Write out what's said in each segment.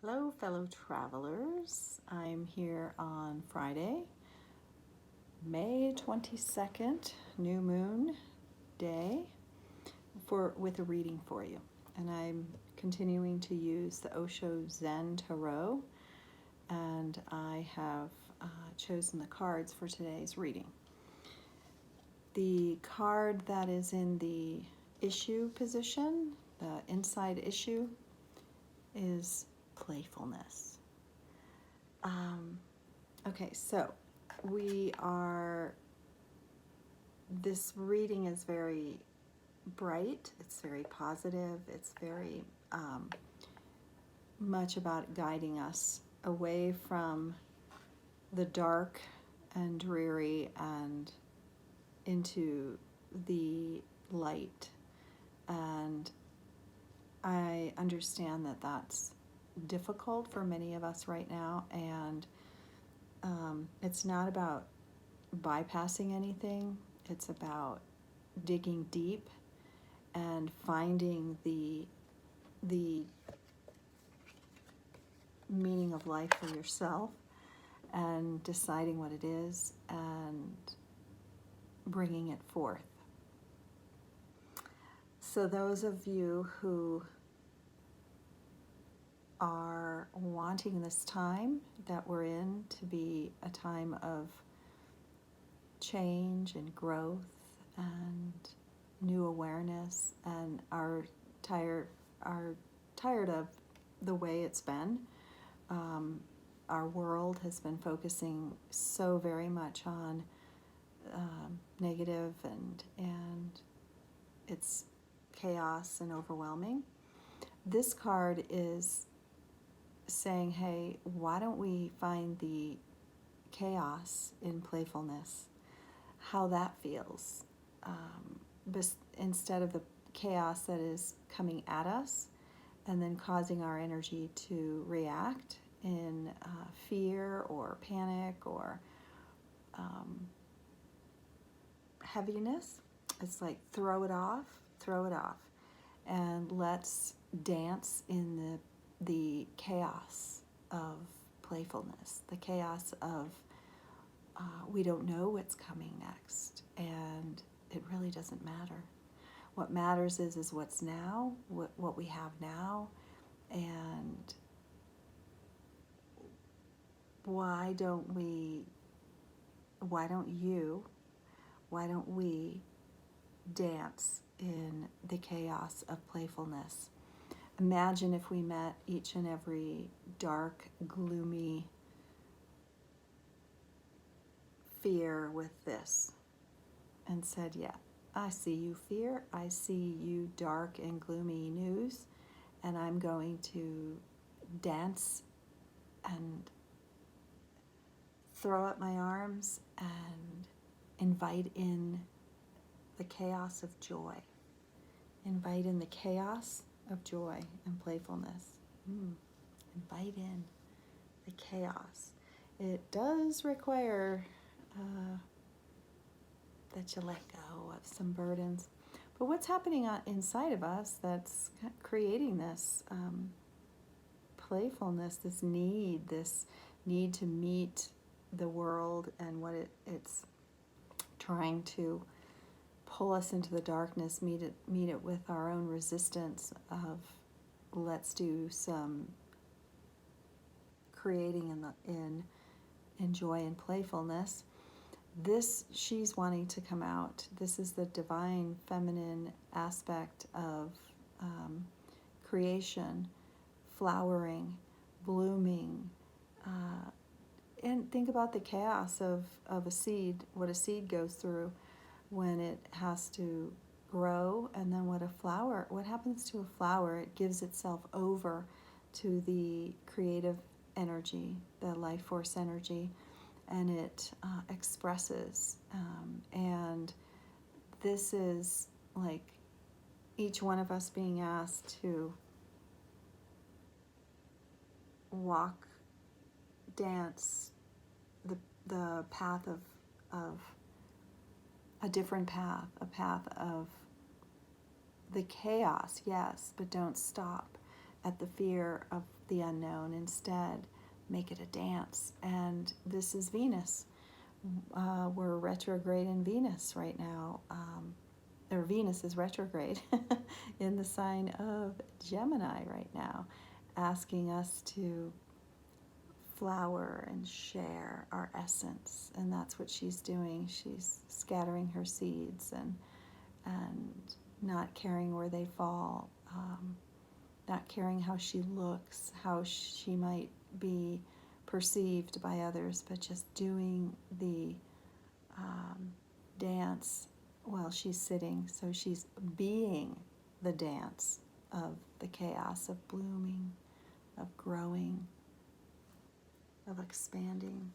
Hello, fellow travelers. I'm here on Friday, May 22nd, new moon day, with a reading for you. And I'm continuing to use the Osho Zen Tarot, and I have chosen the cards for today's reading. The card that is in the issue position, the inside issue, is playfulness. Okay, so this reading is very bright, it's very positive, it's very much about guiding us away from the dark and dreary and into the light. And I understand that that's difficult for many of us right now, and it's not about bypassing anything. It's about digging deep and finding the meaning of life for yourself and deciding what it is and bringing it forth. So those of you who are wanting this time that we're in to be a time of change and growth and new awareness, and are tired of the way it's been. Our world has been focusing so very much on negative and it's chaos and overwhelming. This card is saying, hey, why don't we find the chaos in playfulness, how that feels, instead of the chaos that is coming at us and then causing our energy to react in fear or panic or heaviness. It's like throw it off, and let's dance in the chaos of playfulness, the chaos of we don't know what's coming next, and it really doesn't matter. What matters is what's now, what we have now, and why don't we dance in the chaos of playfulness? Imagine if we met each and every dark, gloomy fear with this and said, yeah, I see you, fear. I see you, dark and gloomy news, and I'm going to dance and throw up my arms and invite in the chaos of joy. Invite in the chaos of joy and playfulness. Invite in the chaos. It does require that you let go of some burdens. But what's happening inside of us that's creating this playfulness, this need to meet the world and what it's trying to pull us into the darkness, meet it with our own resistance of let's do some creating in joy and playfulness. She's wanting to come out. This is the divine feminine aspect of creation, flowering, blooming, and think about the chaos of a seed, what a seed goes through when it has to grow, and then what happens to a flower. It gives itself over to the creative energy, the life force energy, and it expresses. And this is like each one of us being asked to dance the path of a different path, a path of the chaos, yes, but don't stop at the fear of the unknown. Instead, make it a dance. And this is Venus. We're retrograde in Venus right now. Or Venus is retrograde in the sign of Gemini right now, asking us to flower and share our essence. And that's what she's doing. She's scattering her seeds and not caring where they fall, not caring how she looks, how she might be perceived by others, but just doing the dance while she's sitting. So she's being the dance of the chaos of blooming, of growing, of expanding.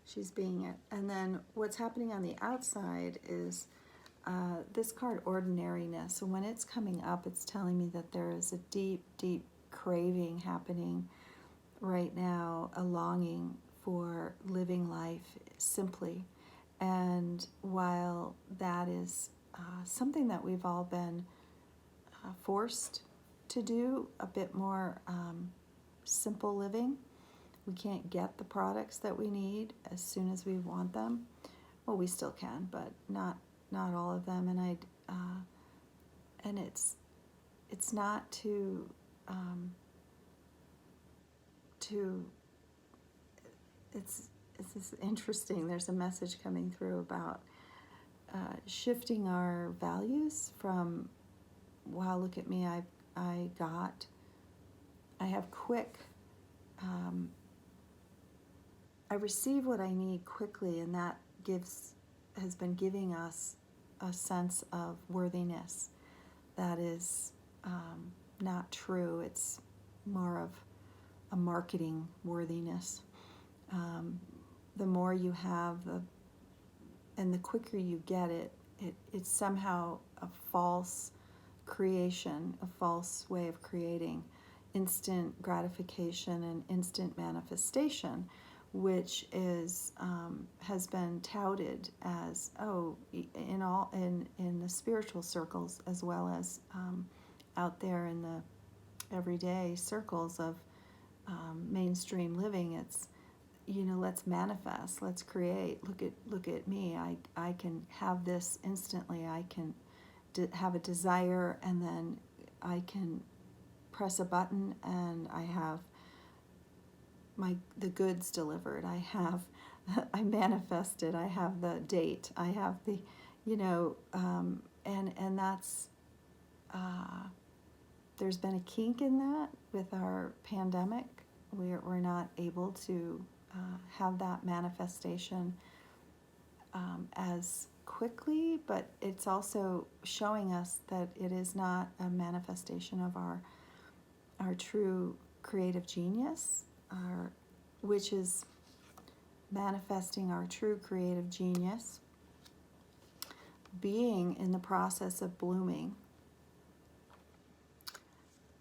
She's being it. And then what's happening on the outside is this card, ordinariness. So when it's coming up, it's telling me that there is a deep, deep craving happening right now, a longing for living life simply. And while that is something that we've all been forced to do, a bit more simple living, we can't get the products that we need as soon as we want them. Well, we still can, but not all of them. And it's not to it's this interesting. There's a message coming through about shifting our values from, wow, look at me, I have quick, I receive what I need quickly, and that has been giving us a sense of worthiness that is not true. It's more of a marketing worthiness. The more you have, and the quicker you get it, it's somehow a false creation, a false way of creating instant gratification and instant manifestation, which is has been touted as in the spiritual circles, as well as out there in the everyday circles of mainstream living. It's, let's manifest, let's create. Look at me. I can have this instantly. I can have a desire, and then I can press a button, and I have the goods delivered. I manifested. I have the date. I have the, and that's. There's been a kink in that with our pandemic. We're not able to have that manifestation as quickly, but it's also showing us that it is not a manifestation of our true creative genius, which is manifesting our true creative genius, being in the process of blooming,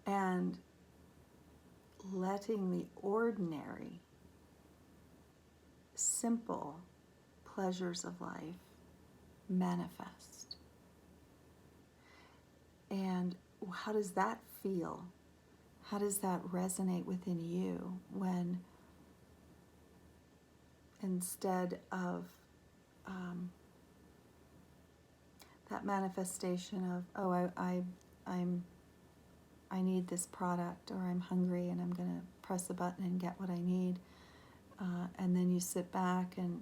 and letting the ordinary, simple pleasures of life manifest. And how does that feel? How does that resonate within you when, instead of that manifestation of, I need this product, or I'm hungry and I'm going to press a button and get what I need, and then you sit back and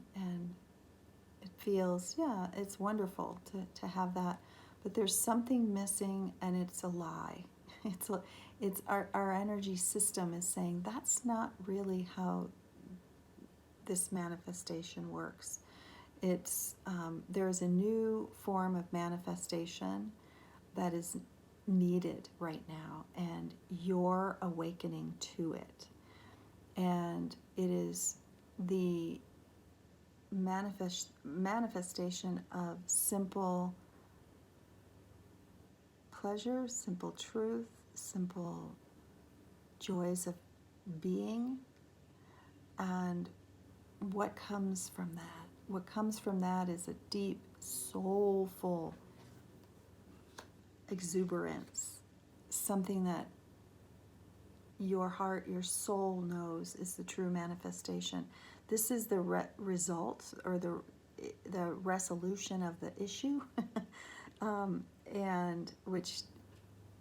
it feels, it's wonderful to have that, but there's something missing, and it's a lie. It's our energy system is saying that's not really how this manifestation works. It's there's a new form of manifestation that is needed right now, and you're awakening to it. And it is the manifestation of simple pleasure, simple truth, simple joys of being. And what comes from that? What comes from that is a deep, soulful exuberance, something that your heart, your soul knows is the true manifestation. This is the result, or the resolution of the issue, and which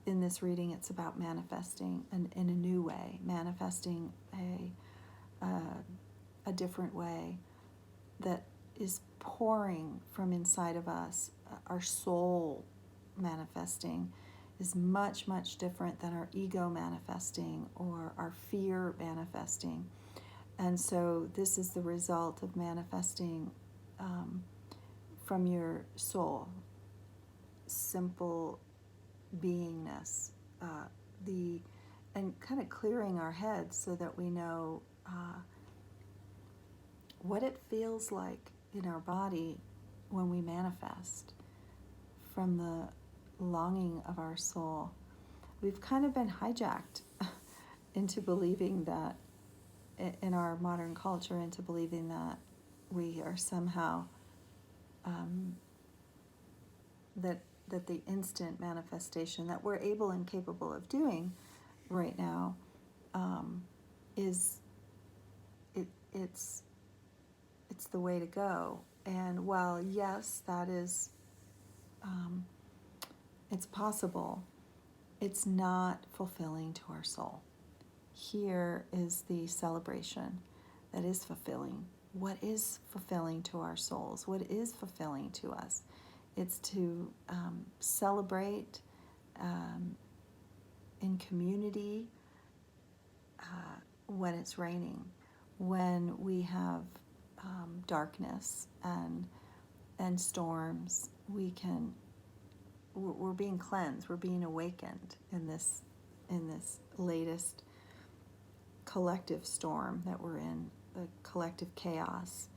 in this reading it's about manifesting in a new way, manifesting a different way that is pouring from inside of us. Our soul manifesting is much, much different than our ego manifesting or our fear manifesting. And so this is the result of manifesting from your soul, simple beingness, and kind of clearing our heads so that we know what it feels like in our body when we manifest from the longing of our soul. We've kind of been hijacked into believing that, in our modern culture, into believing that we are somehow that the instant manifestation that we're able and capable of doing right now is it's the way to go. And while yes, that is it's possible, it's not fulfilling to our soul. Here is the celebration that is fulfilling. What is fulfilling to our souls? What is fulfilling to us? It's to celebrate in community when it's raining, when we have darkness and storms. We're being cleansed. We're being awakened in this latest collective storm that we're in, the collective chaos.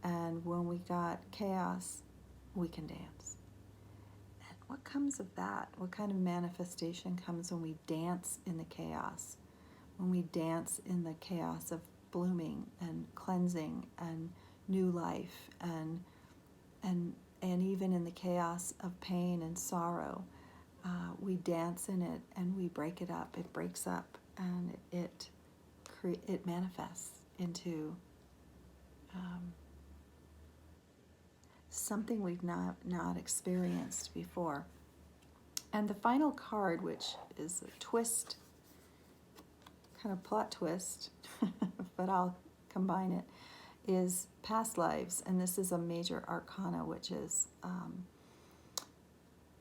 And when we got chaos, we can dance. And what comes of that? What kind of manifestation comes when we dance in the chaos? When we dance in the chaos of blooming and cleansing and new life, and even in the chaos of pain and sorrow, we dance in it and we break it up. It breaks up and it manifests into something we've not experienced before. And the final card, which is a twist, kind of plot twist, but I'll combine it, is past lives. And this is a major arcana, which is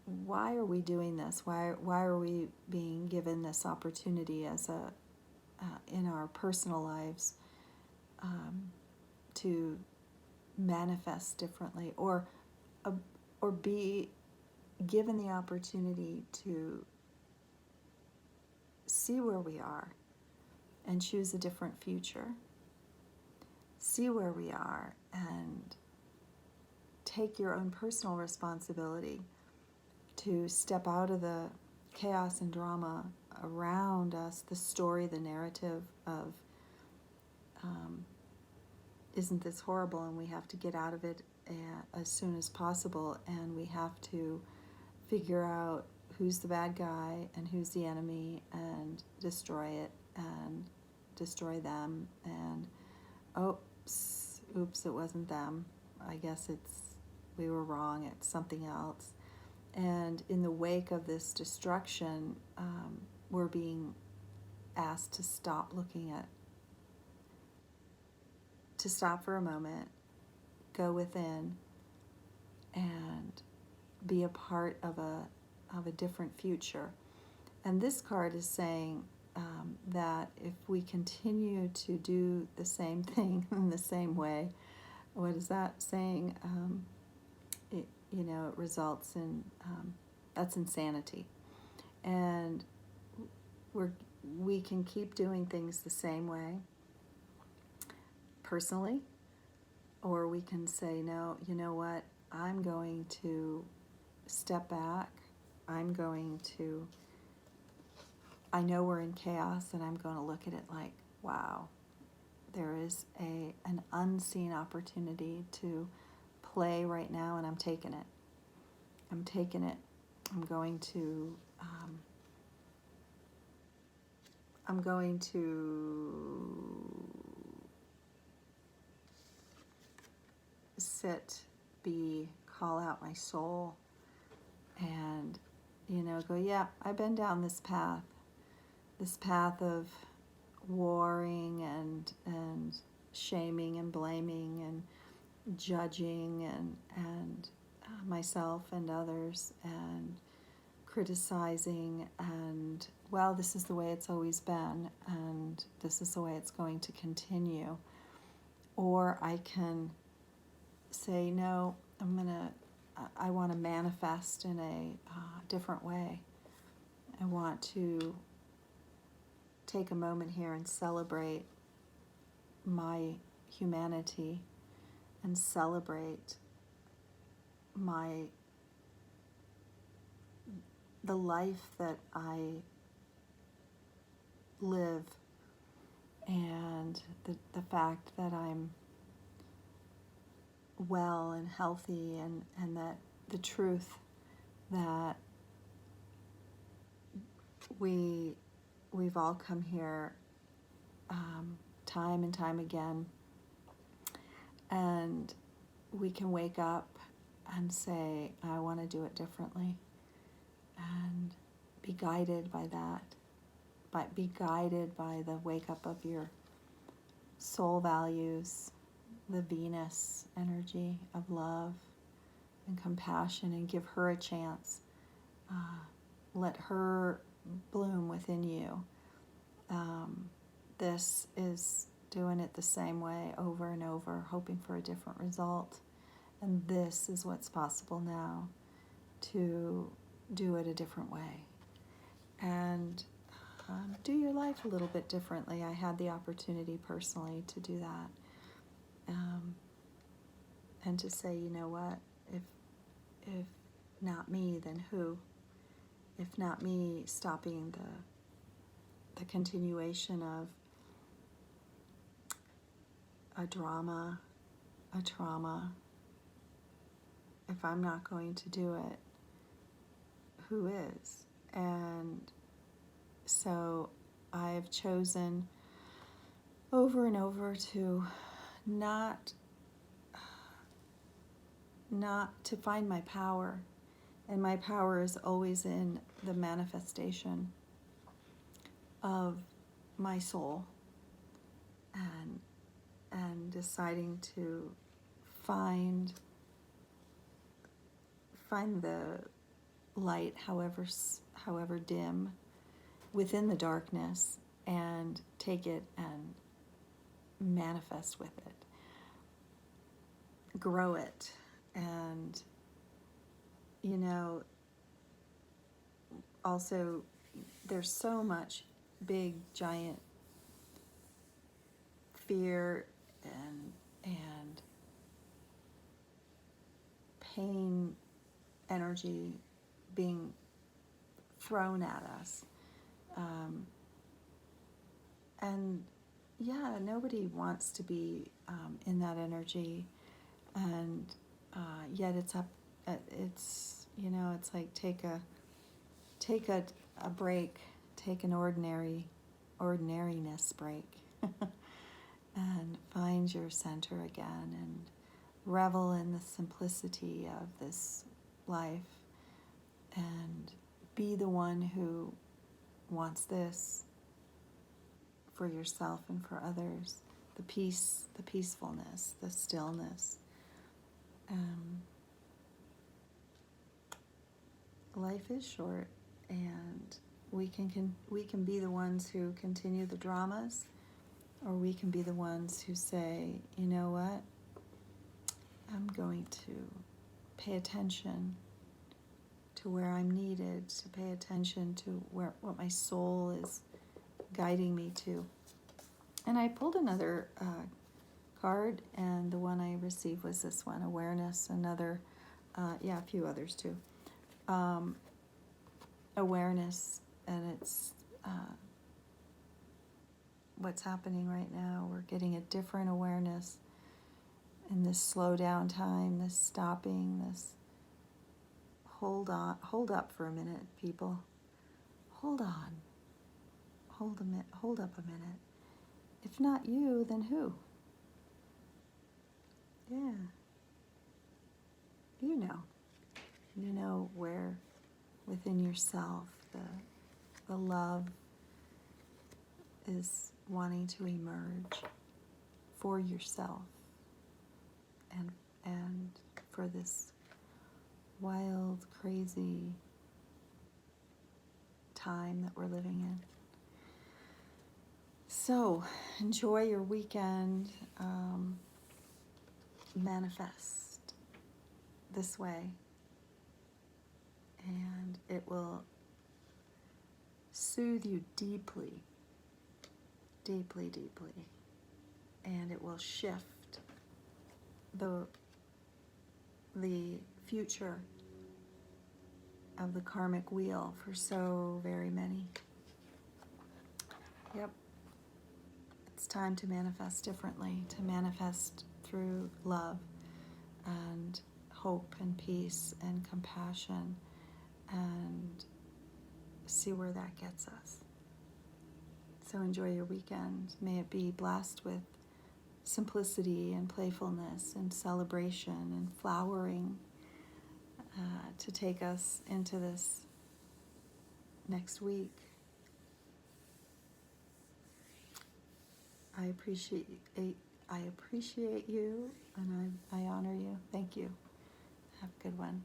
why are we doing this? Why are we being given this opportunity as in our personal lives to manifest differently, or be given the opportunity to see where we are and choose a different future, see where we are and take your own personal responsibility to step out of the chaos and drama around us, the story, the narrative of isn't this horrible, and we have to get out of it as soon as possible, and we have to figure out who's the bad guy and who's the enemy and destroy it and destroy them, and oops, it wasn't them. I guess we were wrong, it's something else. And in the wake of this destruction, we're being asked to stop for a moment, go within, and be a part of a different future. And this card is saying that if we continue to do the same thing in the same way, what is that saying? It results in that's insanity. And we can keep doing things the same way personally, or we can say, no, you know what, I'm going to step back. I know we're in chaos, and I'm going to look at it like, wow, there is an unseen opportunity to play right now, and I'm taking it. I'm going to I'm going to sit, be, call out my soul, and, go, yeah, I've been down this path of warring and shaming and blaming and judging and myself and others and criticizing and, well, this is the way it's always been and this is the way it's going to continue. Or I can say, no, I want to manifest in a different way. I want to take a moment here and celebrate my humanity and celebrate the life that I live, and the fact that I'm well and healthy, and that the truth that we've all come here time and time again, and we can wake up and say, I want to do it differently, and be guided by that. Be guided by the wake up of your soul values, the Venus energy of love and compassion, and give her a chance. Let her bloom within you. This is doing it the same way over and over, hoping for a different result. And this is what's possible now, to do it a different way. And do your life a little bit differently. I had the opportunity personally to do that. And to say, you know what, if not me, then who? If not me, stopping the continuation of a drama, a trauma. If I'm not going to do it, who is? And so I've chosen over and over to not to find my power. And my power is always in the manifestation of my soul, and deciding to find the light, however dim, within the darkness, and take it and manifest with it, grow it. And also there's so much big giant fear and pain energy being thrown at us, and yeah, nobody wants to be in that energy, and yet it's it's like take a break, take an ordinariness break, and find your center again, and revel in the simplicity of this life, and be the one who wants this for yourself and for others. The peace, the peacefulness, the stillness. Life is short, and we can be the ones who continue the dramas, or we can be the ones who say, you know what, I'm going to pay attention to where I'm needed, to pay attention to what my soul is guiding me to. And I pulled another card, and the one I received was this one, awareness. Another, a few others too. Awareness, and it's what's happening right now. We're getting a different awareness in this slow down time, this stopping, this hold up for a minute, people. Hold on. hold up a minute. If not you, then who? Yeah. You know. You know where within yourself the love is wanting to emerge for yourself and for this wild, crazy time that we're living in. So enjoy your weekend. Manifest this way, and it will soothe you deeply, deeply, deeply, and it will shift the future of the karmic wheel for so very many. Yep. It's time to manifest differently, to manifest through love and hope and peace and compassion, and see where that gets us. So enjoy your weekend. May it be blessed with simplicity and playfulness and celebration and flowering to take us into this next week. I appreciate you, and I honor you. Thank you. Have a good one.